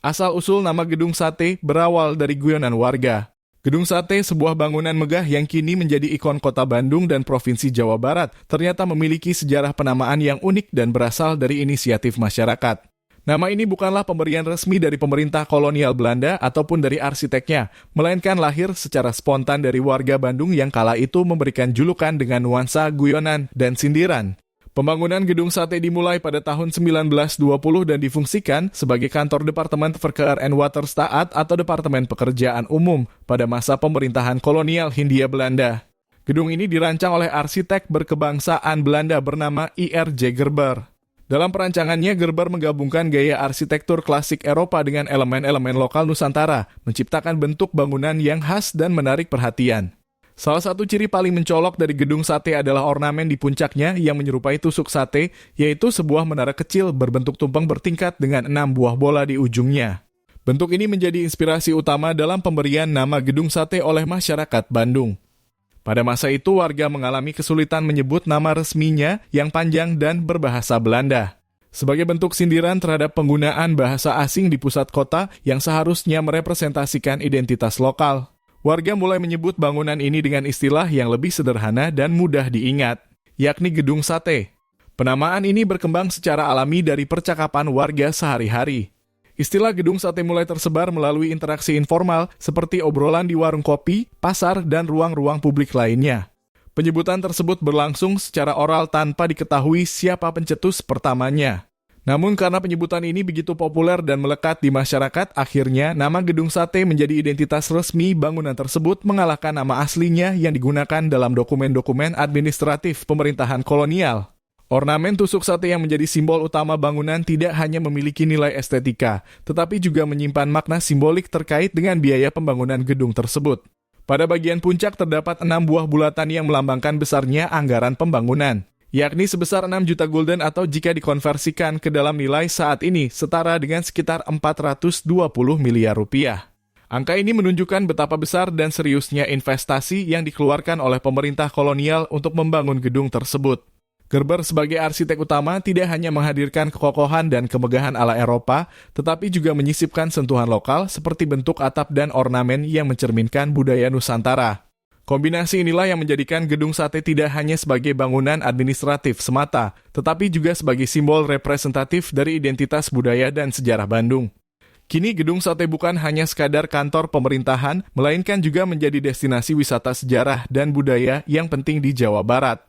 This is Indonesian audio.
Asal-usul nama Gedung Sate berawal dari guyonan warga. Gedung Sate, sebuah bangunan megah yang kini menjadi ikon kota Bandung dan Provinsi Jawa Barat, ternyata memiliki sejarah penamaan yang unik dan berasal dari inisiatif masyarakat. Nama ini bukanlah pemberian resmi dari pemerintah kolonial Belanda ataupun dari arsiteknya, melainkan lahir secara spontan dari warga Bandung yang kala itu memberikan julukan dengan nuansa guyonan dan sindiran. Pembangunan Gedung Sate dimulai pada tahun 1920 dan difungsikan sebagai kantor Departemen Verkeer en Waterstaat atau Departemen Pekerjaan Umum pada masa pemerintahan kolonial Hindia Belanda. Gedung ini dirancang oleh arsitek berkebangsaan Belanda bernama I.R.J. Gerber. Dalam perancangannya, Gerber menggabungkan gaya arsitektur klasik Eropa dengan elemen-elemen lokal Nusantara, menciptakan bentuk bangunan yang khas dan menarik perhatian. Salah satu ciri paling mencolok dari Gedung Sate adalah ornamen di puncaknya yang menyerupai tusuk sate, yaitu sebuah menara kecil berbentuk tumpeng bertingkat dengan 6 buah bola di ujungnya. Bentuk ini menjadi inspirasi utama dalam pemberian nama Gedung Sate oleh masyarakat Bandung. Pada masa itu, warga mengalami kesulitan menyebut nama resminya yang panjang dan berbahasa Belanda. Sebagai bentuk sindiran terhadap penggunaan bahasa asing di pusat kota yang seharusnya merepresentasikan identitas lokal, warga mulai menyebut bangunan ini dengan istilah yang lebih sederhana dan mudah diingat, yakni Gedung Sate. Penamaan ini berkembang secara alami dari percakapan warga sehari-hari. Istilah Gedung Sate mulai tersebar melalui interaksi informal seperti obrolan di warung kopi, pasar, dan ruang-ruang publik lainnya. Penyebutan tersebut berlangsung secara oral tanpa diketahui siapa pencetus pertamanya. Namun karena penyebutan ini begitu populer dan melekat di masyarakat, akhirnya nama Gedung Sate menjadi identitas resmi bangunan tersebut mengalahkan nama aslinya yang digunakan dalam dokumen-dokumen administratif pemerintahan kolonial. Ornamen tusuk sate yang menjadi simbol utama bangunan tidak hanya memiliki nilai estetika, tetapi juga menyimpan makna simbolik terkait dengan biaya pembangunan gedung tersebut. Pada bagian puncak terdapat 6 buah bulatan yang melambangkan besarnya anggaran pembangunan, yakni sebesar 6 juta gulden atau jika dikonversikan ke dalam nilai saat ini setara dengan sekitar 420 miliar rupiah. Angka ini menunjukkan betapa besar dan seriusnya investasi yang dikeluarkan oleh pemerintah kolonial untuk membangun gedung tersebut. Gerber sebagai arsitek utama tidak hanya menghadirkan kekokohan dan kemegahan ala Eropa, tetapi juga menyisipkan sentuhan lokal seperti bentuk atap dan ornamen yang mencerminkan budaya Nusantara. Kombinasi inilah yang menjadikan Gedung Sate tidak hanya sebagai bangunan administratif semata, tetapi juga sebagai simbol representatif dari identitas budaya dan sejarah Bandung. Kini Gedung Sate bukan hanya sekadar kantor pemerintahan, melainkan juga menjadi destinasi wisata sejarah dan budaya yang penting di Jawa Barat.